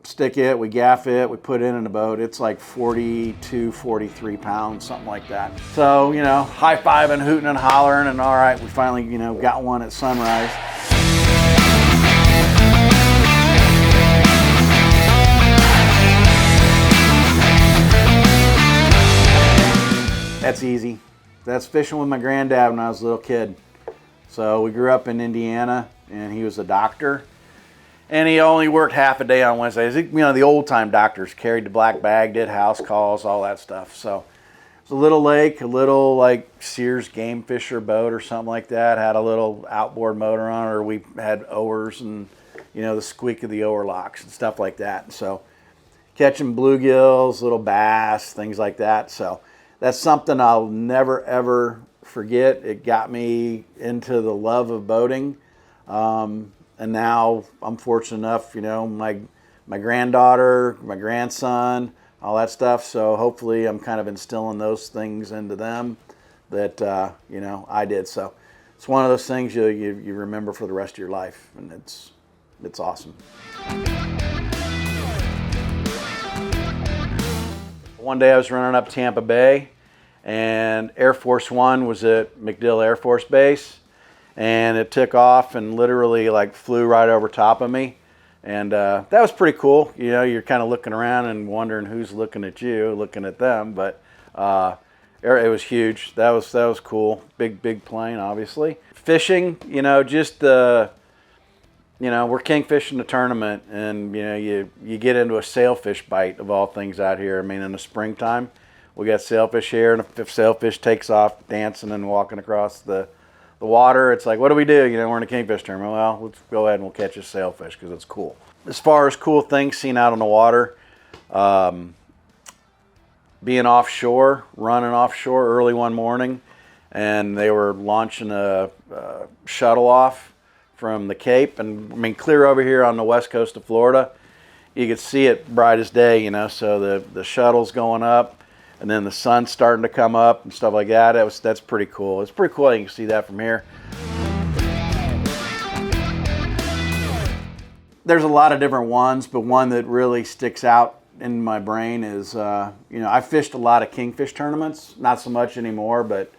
stick it, we gaff it, we put it in a boat. It's like 42, 43 pounds, something like that. So, you know, high-fiving, hooting and hollering, and all right, we finally, you know, got one at sunrise. That's easy. That's fishing with my granddad when I was a little kid. So we grew up in Indiana, and he was a doctor. And he only worked half a day on Wednesdays. You know, the old-time doctors carried the black bag, did house calls, all that stuff. So it's a little lake, a little like Sears game fisher boat or something like that. Had a little outboard motor on it, or we had oars and, you know, the squeak of the oar locks and stuff like that. So catching bluegills, little bass, things like that. So that's something I'll never, ever forget. It got me into the love of boating. And now I'm fortunate enough, you know, my granddaughter, my grandson, all that stuff. So hopefully I'm kind of instilling those things into them that, you know, I did. So it's one of those things you remember for the rest of your life, and it's awesome. One day I was running up Tampa Bay, and Air Force One was at MacDill Air Force Base. And it took off and literally like flew right over top of me. And that was pretty cool. You know, you're kind of looking around and wondering who's looking at you, looking at them. But it was huge. That was cool. Big plane, obviously. Fishing, you know, just you know, we're kingfishing the tournament, and you know, you get into a sailfish bite of all things out here. I mean, in the springtime, we got sailfish here, and if sailfish takes off dancing and walking across the water, it's like, what do we do? You know, we're in a kingfish tournament. Well, let's go ahead and we'll catch a sailfish because it's cool. As far as cool things seen out on the water, being offshore, running offshore early one morning, and they were launching a shuttle off from the Cape, and I mean, clear over here on the west coast of Florida, you could see it bright as day, you know, so the shuttle's going up, and then the sun's starting to come up and stuff like that. That's pretty cool. It's pretty cool. You can see that from here. There's a lot of different ones, but one that really sticks out in my brain is, you know, I fished a lot of kingfish tournaments. Not so much anymore, but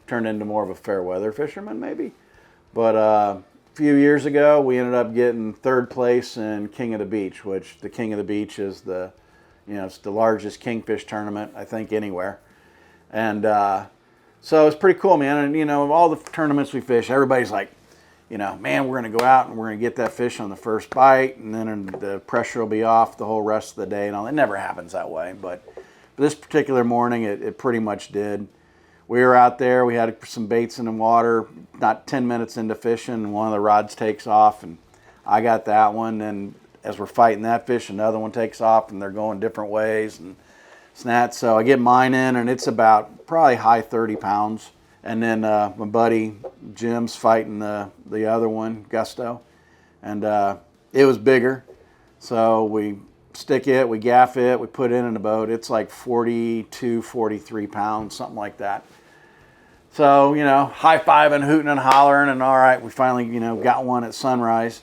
turned into more of a fair weather fisherman maybe. But a few years ago, we ended up getting third place in King of the Beach, which the King of the Beach is the, you know, it's the largest kingfish tournament, I think, anywhere. And so it's pretty cool, man. And, you know, of all the tournaments we fish, everybody's like, you know, man, we're going to go out and we're going to get that fish on the first bite, and then the pressure will be off the whole rest of the day. And all. It never happens that way. But this particular morning, it pretty much did. We were out there. We had some baits in the water, not 10 minutes into fishing, and one of the rods takes off, and I got that one. And as we're fighting that fish, another one takes off, and they're going different ways and snat. So I get mine in, and it's about probably high 30 pounds. And then my buddy Jim's fighting the other one, Gusto, and it was bigger. So we stick it, we gaff it, we put it in a boat. It's like 42, 43 pounds, something like that. So, you know, high-fiving, hooting and hollering, and all right, we finally, you know, got one at sunrise.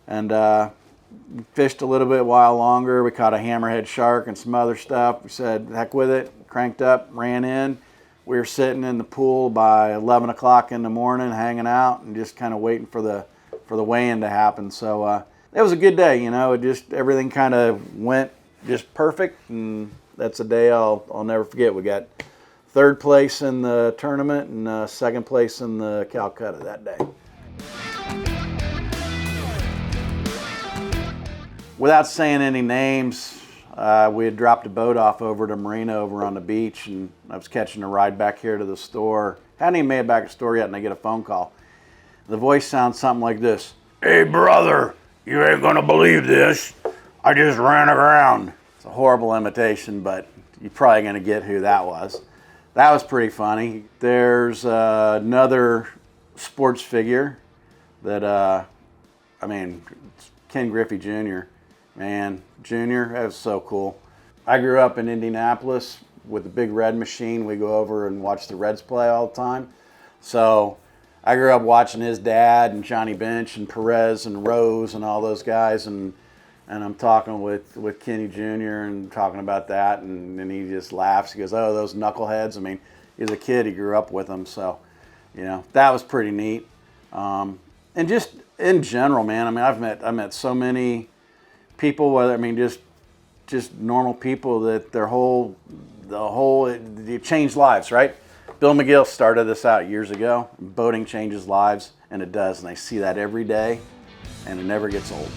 And fished a little bit while longer. We caught a hammerhead shark and some other stuff. We said, heck with it, cranked up, ran in. We were sitting in the pool by 11 o'clock in the morning, hanging out and just kind of waiting for the weigh-in to happen. So it was a good day, you know. It just, everything kind of went just perfect, and that's a day I'll never forget. We got third place in the tournament and second place in the Calcutta that day. Without saying any names, we had dropped a boat off over to Marina over on the beach, and I was catching a ride back here to the store. Hadn't even made it back to the store yet, and I get a phone call. The voice sounds something like this. Hey, brother, you ain't gonna believe this. I just ran aground. It's a horrible imitation, but you're probably gonna get who that was. That was pretty funny. There's another sports figure that, I mean, Ken Griffey Jr. Man, Junior, that was so cool. I grew up in Indianapolis with the Big Red machine. We go over and watch the Reds play all the time. So I grew up watching his dad and Johnny Bench and Perez and Rose and all those guys. And And I'm talking with Kenny Jr. and talking about that, and he just laughs. He goes, "Oh, those knuckleheads." I mean, he was a kid. He grew up with them, so that was pretty neat. And just in general, man. I mean, I've met so many people. Whether just normal people that it changed lives, right? Bill McGill started this out years ago. Boating changes lives, and it does. And I see that every day, and it never gets old.